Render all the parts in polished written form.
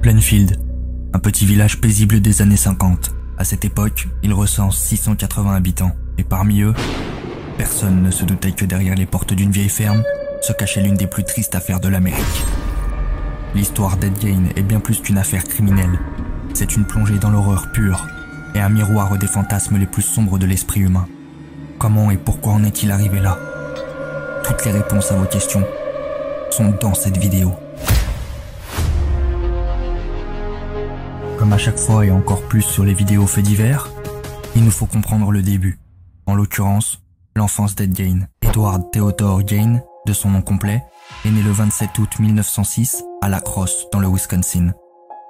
Plainfield, un petit village paisible des années 50. À cette époque, il recense 680 habitants. Et parmi eux, personne ne se doutait que derrière les portes d'une vieille ferme se cachait l'une des plus tristes affaires de l'Amérique. L'histoire d'Ed Gein est bien plus qu'une affaire criminelle. C'est une plongée dans l'horreur pure et un miroir des fantasmes les plus sombres de l'esprit humain. Comment et pourquoi en est-il arrivé là? Toutes les réponses à vos questions sont dans cette vidéo. Comme à chaque fois et encore plus sur les vidéos faits divers, il nous faut comprendre le début. En l'occurrence, l'enfance d'Ed Gein. Edward Theodore Gein, de son nom complet, est né le 27 août 1906 à La Crosse, dans le Wisconsin.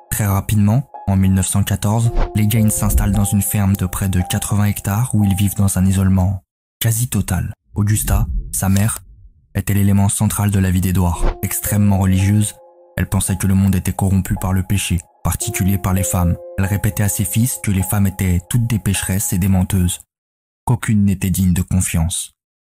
Très rapidement, en 1914, les Gein s'installent dans une ferme de près de 80 hectares où ils vivent dans un isolement quasi total. Augusta, sa mère, était l'élément central de la vie d'Edward. Extrêmement religieuse, elle pensait que le monde était corrompu par le péché, particulier par les femmes. Elle répétait à ses fils que les femmes étaient toutes des pécheresses et des menteuses, qu'aucune n'était digne de confiance,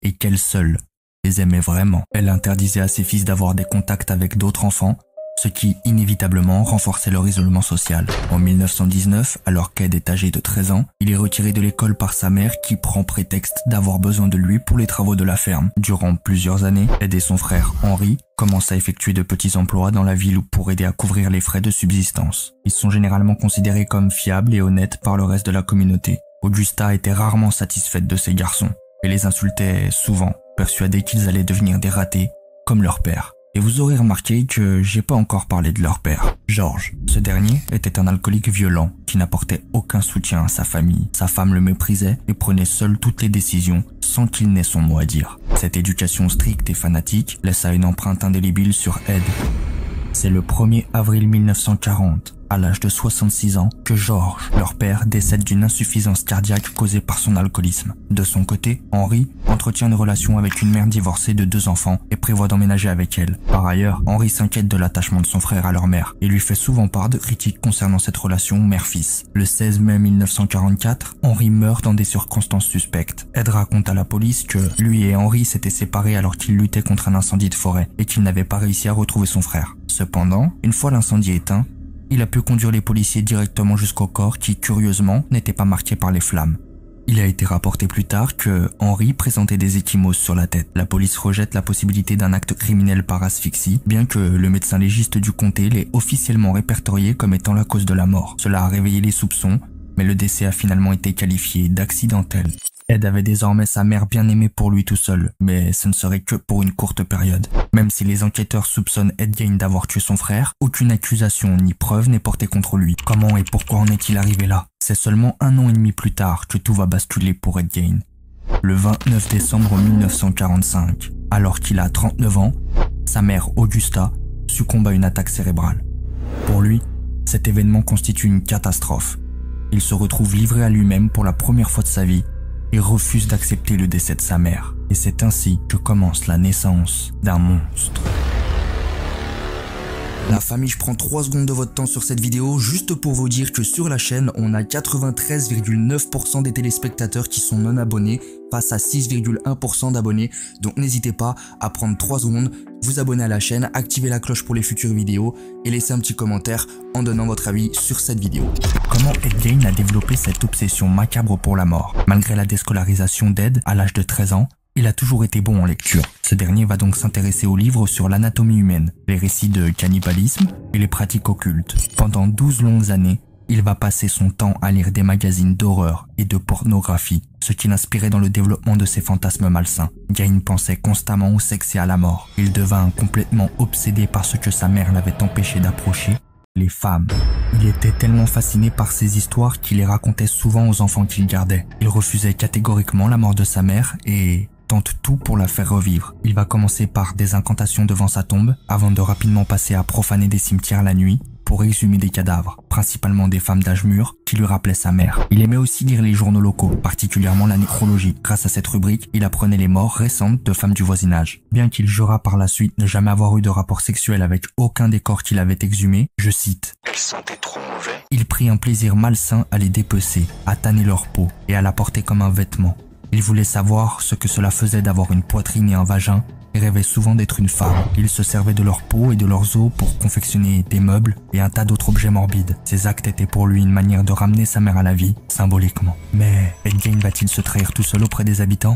et qu'elle seule les aimait vraiment. Elle interdisait à ses fils d'avoir des contacts avec d'autres enfants, ce qui inévitablement renforçait leur isolement social. En 1919, alors qu'Ed est âgé de 13 ans, il est retiré de l'école par sa mère qui prend prétexte d'avoir besoin de lui pour les travaux de la ferme. Durant plusieurs années, Ed et son frère Henry commencent à effectuer de petits emplois dans la ville pour aider à couvrir les frais de subsistance. Ils sont généralement considérés comme fiables et honnêtes par le reste de la communauté. Augusta était rarement satisfaite de ces garçons et les insultait souvent, persuadée qu'ils allaient devenir des ratés comme leur père. Et vous aurez remarqué que j'ai pas encore parlé de leur père, George. Ce dernier était un alcoolique violent qui n'apportait aucun soutien à sa famille. Sa femme le méprisait et prenait seul toutes les décisions sans qu'il n'ait son mot à dire. Cette éducation stricte et fanatique laissa une empreinte indélébile sur Ed. C'est le 1er avril 1940, à l'âge de 66 ans, que George, leur père, décède d'une insuffisance cardiaque causée par son alcoolisme. De son côté, Henry entretient une relation avec une mère divorcée de 2 enfants et prévoit d'emménager avec elle. Par ailleurs, Henry s'inquiète de l'attachement de son frère à leur mère et lui fait souvent part de critiques concernant cette relation mère-fils. Le 16 mai 1944, Henry meurt dans des circonstances suspectes. Ed raconte à la police que lui et Henry s'étaient séparés alors qu'ils luttaient contre un incendie de forêt et qu'ils n'avaient pas réussi à retrouver son frère. Cependant, une fois l'incendie éteint, il a pu conduire les policiers directement jusqu'au corps qui, curieusement, n'était pas marqué par les flammes. Il a été rapporté plus tard que Henry présentait des ecchymoses sur la tête. La police rejette la possibilité d'un acte criminel par asphyxie, bien que le médecin légiste du comté l'ait officiellement répertorié comme étant la cause de la mort. Cela a réveillé les soupçons, mais le décès a finalement été qualifié d'accidentel. Ed avait désormais sa mère bien aimée pour lui tout seul, mais ce ne serait que pour une courte période. Même si les enquêteurs soupçonnent Ed Gein d'avoir tué son frère, aucune accusation ni preuve n'est portée contre lui. Comment et pourquoi en est-il arrivé là? C'est seulement 1 an et demi plus tard que tout va basculer pour Ed Gein. Le 29 décembre 1945, alors qu'il a 39 ans, sa mère Augusta succombe à une attaque cérébrale. Pour lui, cet événement constitue une catastrophe. Il se retrouve livré à lui-même pour la première fois de sa vie et refuse d'accepter le décès de sa mère. Et c'est ainsi que commence la naissance d'un monstre. La famille, je prends 3 secondes de votre temps sur cette vidéo juste pour vous dire que sur la chaîne, on a 93,9% des téléspectateurs qui sont non abonnés face à 6,1% d'abonnés. Donc n'hésitez pas à prendre 3 secondes, vous abonner à la chaîne, activer la cloche pour les futures vidéos et laisser un petit commentaire en donnant votre avis sur cette vidéo. Comment Ed Gein a développé cette obsession macabre pour la mort? Malgré la déscolarisation d'Ed à l'âge de 13 ans, il a toujours été bon en lecture. Ce dernier va donc s'intéresser aux livres sur l'anatomie humaine, les récits de cannibalisme et les pratiques occultes. Pendant 12 longues années, il va passer son temps à lire des magazines d'horreur et de pornographie, ce qui l'inspirait dans le développement de ses fantasmes malsains. Gein pensait constamment au sexe et à la mort. Il devint complètement obsédé par ce que sa mère l'avait empêché d'approcher, les femmes. Il était tellement fasciné par ces histoires qu'il les racontait souvent aux enfants qu'il gardait. Il refusait catégoriquement la mort de sa mère et tente tout pour la faire revivre. Il va commencer par des incantations devant sa tombe, avant de rapidement passer à profaner des cimetières la nuit pour exhumer des cadavres, principalement des femmes d'âge mûr qui lui rappelaient sa mère. Il aimait aussi lire les journaux locaux, particulièrement la nécrologie. Grâce à cette rubrique, il apprenait les morts récentes de femmes du voisinage. Bien qu'il jura par la suite ne jamais avoir eu de rapport sexuel avec aucun des corps qu'il avait exhumés, je cite, « Elles sentaient trop mauvais ». Il prit un plaisir malsain à les dépecer, à tanner leur peau et à la porter comme un vêtement. Il voulait savoir ce que cela faisait d'avoir une poitrine et un vagin et rêvait souvent d'être une femme. Il se servait de leur peau et de leurs os pour confectionner des meubles et un tas d'autres objets morbides. Ces actes étaient pour lui une manière de ramener sa mère à la vie, symboliquement. Mais Ed Gein va-t-il se trahir tout seul auprès des habitants?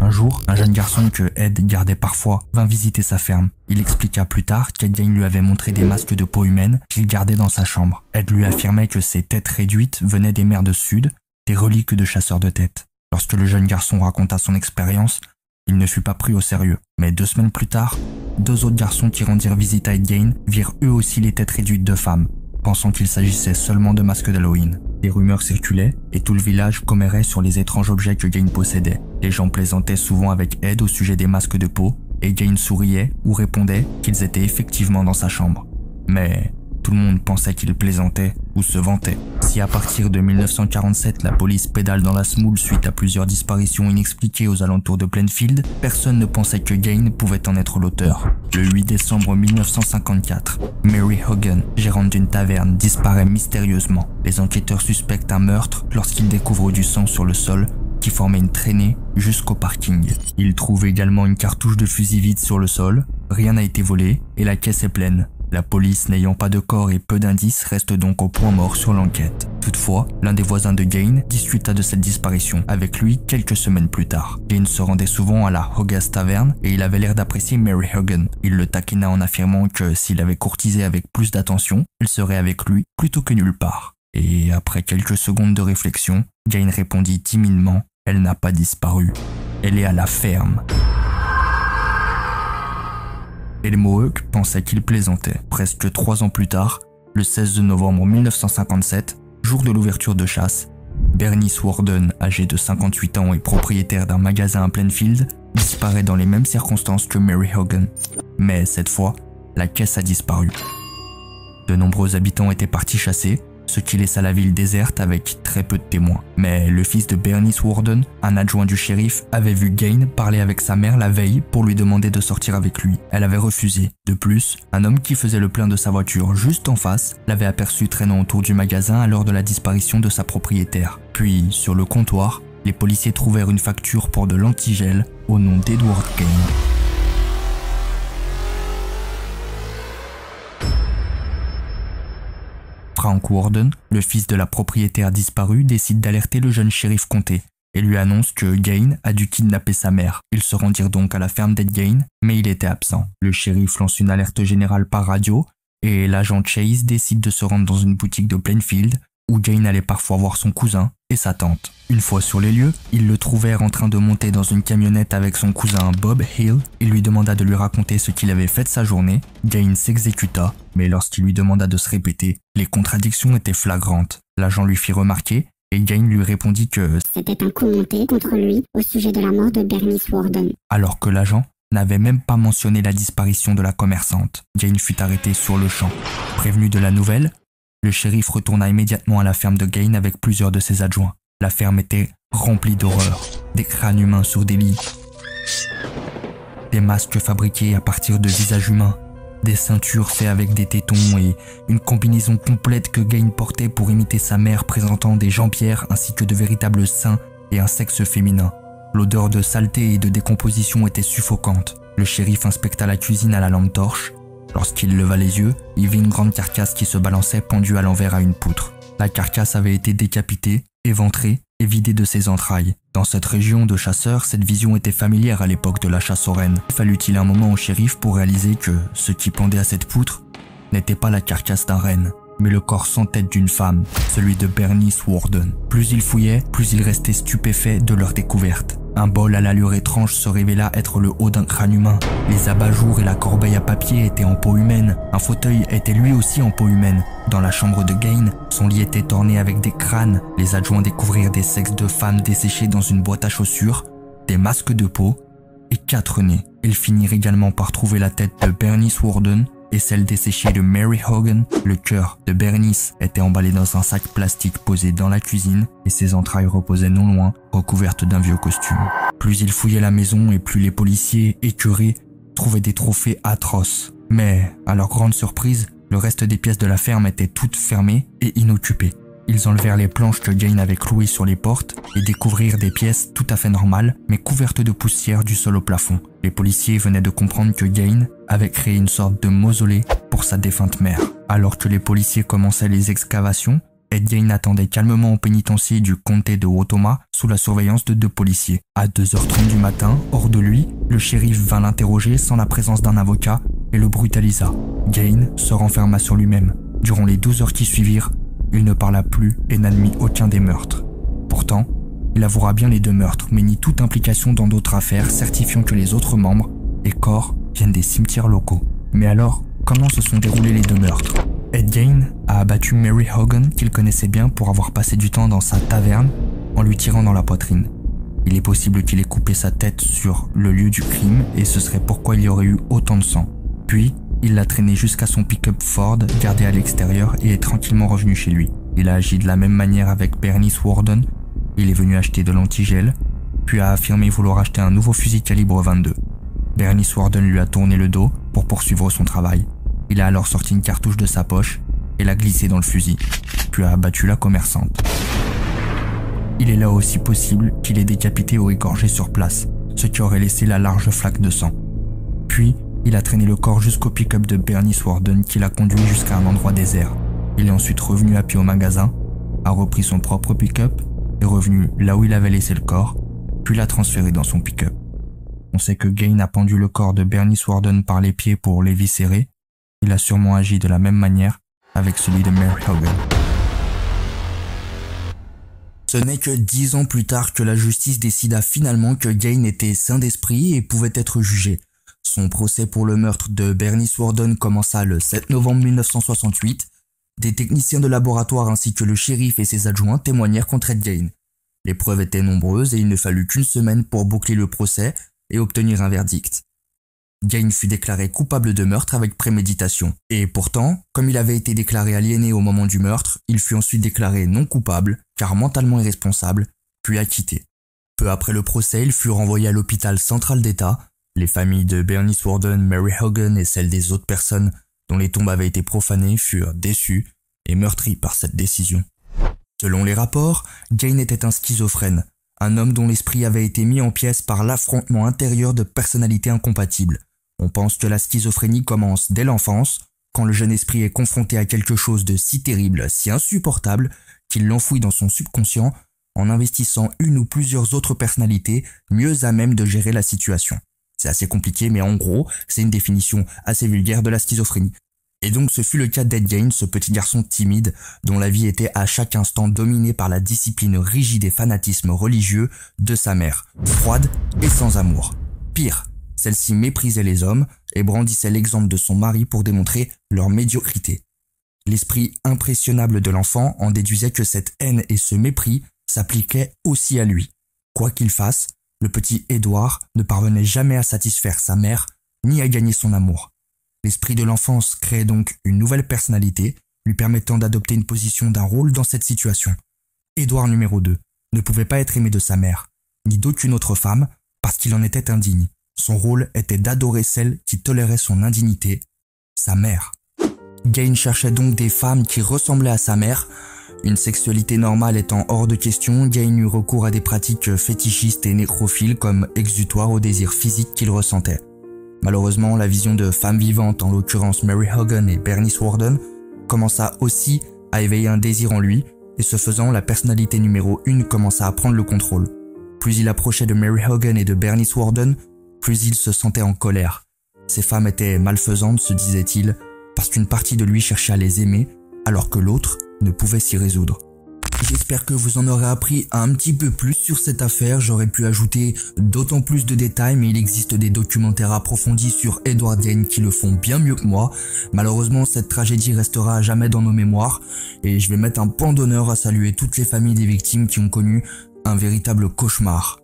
Un jour, un jeune garçon que Ed gardait parfois vint visiter sa ferme. Il expliqua plus tard qu'Ed Gein lui avait montré des masques de peau humaine qu'il gardait dans sa chambre. Ed lui affirmait que ces têtes réduites venaient des mers de Sud, des reliques de chasseurs de têtes. Lorsque le jeune garçon raconta son expérience, il ne fut pas pris au sérieux. Mais 2 semaines plus tard, 2 autres garçons qui rendirent visite à Ed Gein virent eux aussi les têtes réduites de femmes, pensant qu'il s'agissait seulement de masques d'Halloween. Des rumeurs circulaient et tout le village commérait sur les étranges objets que Gein possédait. Les gens plaisantaient souvent avec Ed au sujet des masques de peau et Gein souriait ou répondait qu'ils étaient effectivement dans sa chambre. Mais tout le monde pensait qu'il plaisantait ou se vantait. Si à partir de 1947 la police pédale dans la semoule suite à plusieurs disparitions inexpliquées aux alentours de Plainfield, personne ne pensait que Gein pouvait en être l'auteur. Le 8 décembre 1954, Mary Hogan, gérante d'une taverne, disparaît mystérieusement. Les enquêteurs suspectent un meurtre lorsqu'ils découvrent du sang sur le sol qui formait une traînée jusqu'au parking. Ils trouvent également une cartouche de fusil vide sur le sol, rien n'a été volé et la caisse est pleine. La police, n'ayant pas de corps et peu d'indices, reste donc au point mort sur l'enquête. Toutefois, l'un des voisins de Gein discuta de cette disparition avec lui quelques semaines plus tard. Gein se rendait souvent à la Hogan's Tavern et il avait l'air d'apprécier Mary Hogan. Il le taquina en affirmant que s'il avait courtisé avec plus d'attention, elle serait avec lui plutôt que nulle part. Et après quelques secondes de réflexion, Gein répondit timidement « Elle n'a pas disparu. Elle est à la ferme. » Et les Mohawks pensaient qu'il plaisantait. Presque 3 ans plus tard, le 16 novembre 1957, jour de l'ouverture de chasse, Bernice Worden, âgée de 58 ans et propriétaire d'un magasin à Plainfield, disparaît dans les mêmes circonstances que Mary Hogan. Mais cette fois, la caisse a disparu. De nombreux habitants étaient partis chasser, ce qui laissa la ville déserte avec très peu de témoins. Mais le fils de Bernice Worden, un adjoint du shérif, avait vu Gein parler avec sa mère la veille pour lui demander de sortir avec lui. Elle avait refusé. De plus, un homme qui faisait le plein de sa voiture juste en face l'avait aperçu traînant autour du magasin à l'heure de la disparition de sa propriétaire. Puis, sur le comptoir, les policiers trouvèrent une facture pour de l'antigel au nom d'Edward Gein. Frank Worden, le fils de la propriétaire disparue, décide d'alerter le jeune shérif comté et lui annonce que Gein a dû kidnapper sa mère. Ils se rendirent donc à la ferme d'Ed Gein, mais il était absent. Le shérif lance une alerte générale par radio et l'agent Chase décide de se rendre dans une boutique de Plainfield où Gein allait parfois voir son cousin et sa tante. Une fois sur les lieux, ils le trouvèrent en train de monter dans une camionnette avec son cousin Bob Hill. Il lui demanda de lui raconter ce qu'il avait fait de sa journée. Gein s'exécuta, mais lorsqu'il lui demanda de se répéter, les contradictions étaient flagrantes. L'agent lui fit remarquer et Gein lui répondit que c'était un coup monté contre lui au sujet de la mort de Bernice Worden. Alors que l'agent n'avait même pas mentionné la disparition de la commerçante. Gein fut arrêté sur le champ. Prévenu de la nouvelle, le shérif retourna immédiatement à la ferme de Gein avec plusieurs de ses adjoints. La ferme était remplie d'horreurs. Des crânes humains sur des lits, des masques fabriqués à partir de visages humains, des ceintures faites avec des tétons et une combinaison complète que Gein portait pour imiter sa mère présentant des jambières ainsi que de véritables seins et un sexe féminin. L'odeur de saleté et de décomposition était suffocante. Le shérif inspecta la cuisine à la lampe torche. Lorsqu'il leva les yeux, il vit une grande carcasse qui se balançait pendue à l'envers à une poutre. La carcasse avait été décapitée, éventrée et vidée de ses entrailles. Dans cette région de chasseurs, cette vision était familière à l'époque de la chasse aux rennes. Fallut-il un moment au shérif pour réaliser que ce qui pendait à cette poutre n'était pas la carcasse d'un renne, mais le corps sans tête d'une femme, celui de Bernice Worden. Plus il fouillait, plus il restait stupéfait de leur découverte. Un bol à l'allure étrange se révéla être le haut d'un crâne humain. Les abat-jours et la corbeille à papier étaient en peau humaine. Un fauteuil était lui aussi en peau humaine. Dans la chambre de Gein, son lit était orné avec des crânes. Les adjoints découvrirent des sexes de femmes desséchés dans une boîte à chaussures, des masques de peau et 4 nez. Ils finirent également par trouver la tête de Bernice Worden et celle desséchée de Mary Hogan. Le cœur de Bernice était emballé dans un sac plastique posé dans la cuisine et ses entrailles reposaient non loin, recouvertes d'un vieux costume. Plus ils fouillaient la maison et plus les policiers, écœurés, trouvaient des trophées atroces. Mais, à leur grande surprise, le reste des pièces de la ferme étaient toutes fermées et inoccupées. Ils enlevèrent les planches que Jane avait clouées sur les portes et découvrirent des pièces tout à fait normales, mais couvertes de poussière du sol au plafond. Les policiers venaient de comprendre que Jane avait créé une sorte de mausolée pour sa défunte mère. Alors que les policiers commençaient les excavations, Ed Gein attendait calmement au pénitencier du comté de Otoma sous la surveillance de 2 policiers. À 2h30 du matin, hors de lui, le shérif vint l'interroger sans la présence d'un avocat et le brutalisa. Gein se renferma sur lui-même. Durant les 12 heures qui suivirent, il ne parla plus et n'admit aucun des meurtres. Pourtant, il avouera bien les 2 meurtres, mais nie toute implication dans d'autres affaires, certifiant que les autres membres et corps viennent des cimetières locaux. Mais alors, comment se sont déroulés les 2 meurtres? Ed Gein a abattu Mary Hogan, qu'il connaissait bien pour avoir passé du temps dans sa taverne, en lui tirant dans la poitrine. Il est possible qu'il ait coupé sa tête sur le lieu du crime et ce serait pourquoi il y aurait eu autant de sang. Puis, il l'a traîné jusqu'à son pick-up Ford, gardé à l'extérieur et est tranquillement revenu chez lui. Il a agi de la même manière avec Bernice Worden. Il est venu acheter de l'antigel, puis a affirmé vouloir acheter un nouveau fusil calibre 22. Bernice Worden lui a tourné le dos pour poursuivre son travail. Il a alors sorti une cartouche de sa poche et l'a glissée dans le fusil, puis a abattu la commerçante. Il est là aussi possible qu'il ait décapité ou égorgé sur place, ce qui aurait laissé la large flaque de sang. Puis, il a traîné le corps jusqu'au pick-up de Bernice Worden qui l'a conduit jusqu'à un endroit désert. Il est ensuite revenu à pied au magasin, a repris son propre pick-up, est revenu là où il avait laissé le corps, puis l'a transféré dans son pick-up. On sait que Gein a pendu le corps de Bernice Worden par les pieds pour l'éviscérer. Il a sûrement agi de la même manière avec celui de Mary Hogan. Ce n'est que 10 ans plus tard que la justice décida finalement que Gein était sain d'esprit et pouvait être jugé. Son procès pour le meurtre de Bernice Worden commença le 7 novembre 1968. Des techniciens de laboratoire ainsi que le shérif et ses adjoints témoignèrent contre Ed Gein. Les preuves étaient nombreuses et il ne fallut qu'une semaine pour boucler le procès et obtenir un verdict. Gein fut déclaré coupable de meurtre avec préméditation. Et pourtant, comme il avait été déclaré aliéné au moment du meurtre, il fut ensuite déclaré non coupable, car mentalement irresponsable, puis acquitté. Peu après le procès, il fut renvoyé à l'hôpital central d'État. Les familles de Bernice Worden, Mary Hogan et celles des autres personnes dont les tombes avaient été profanées furent déçues et meurtries par cette décision. Selon les rapports, Gein était un schizophrène, un homme dont l'esprit avait été mis en pièces par l'affrontement intérieur de personnalités incompatibles. On pense que la schizophrénie commence dès l'enfance, quand le jeune esprit est confronté à quelque chose de si terrible, si insupportable, qu'il l'enfouit dans son subconscient en investissant une ou plusieurs autres personnalités mieux à même de gérer la situation. C'est assez compliqué, mais en gros, c'est une définition assez vulgaire de la schizophrénie. Et donc ce fut le cas d'Ed Gein, ce petit garçon timide, dont la vie était à chaque instant dominée par la discipline rigide et fanatisme religieux de sa mère, froide et sans amour. Pire, celle-ci méprisait les hommes et brandissait l'exemple de son mari pour démontrer leur médiocrité. L'esprit impressionnable de l'enfant en déduisait que cette haine et ce mépris s'appliquaient aussi à lui. Quoi qu'il fasse, le petit Édouard ne parvenait jamais à satisfaire sa mère ni à gagner son amour. L'esprit de l'enfance créait donc une nouvelle personnalité, lui permettant d'adopter une position d'un rôle dans cette situation. Édouard numéro 2 ne pouvait pas être aimé de sa mère, ni d'aucune autre femme, parce qu'il en était indigne. Son rôle était d'adorer celle qui tolérait son indignité, sa mère. Gein cherchait donc des femmes qui ressemblaient à sa mère. Une sexualité normale étant hors de question, Gein eut recours à des pratiques fétichistes et nécrophiles comme exutoire au désir physique qu'il ressentait. Malheureusement, la vision de femmes vivantes, en l'occurrence Mary Hogan et Bernice Worden, commença aussi à éveiller un désir en lui, et ce faisant, la personnalité numéro 1 commença à prendre le contrôle. Plus il approchait de Mary Hogan et de Bernice Worden, plus il se sentait en colère. Ces femmes étaient malfaisantes, se disait-il, parce qu'une partie de lui cherchait à les aimer, alors que l'autre ne pouvait s'y résoudre. J'espère que vous en aurez appris un petit peu plus sur cette affaire. J'aurais pu ajouter d'autant plus de détails, mais il existe des documentaires approfondis sur Edward Gein qui le font bien mieux que moi. Malheureusement, cette tragédie restera à jamais dans nos mémoires, et je vais mettre un point d'honneur à saluer toutes les familles des victimes qui ont connu un véritable cauchemar.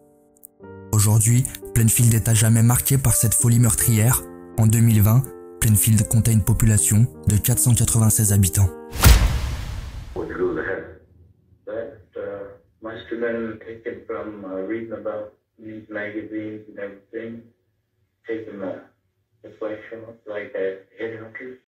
Aujourd'hui, Plainfield est à jamais marqué par cette folie meurtrière. En 2020, Plainfield comptait une population de 496 habitants. Most of them taken from reading about these magazines and everything, taking the way from like headhunters.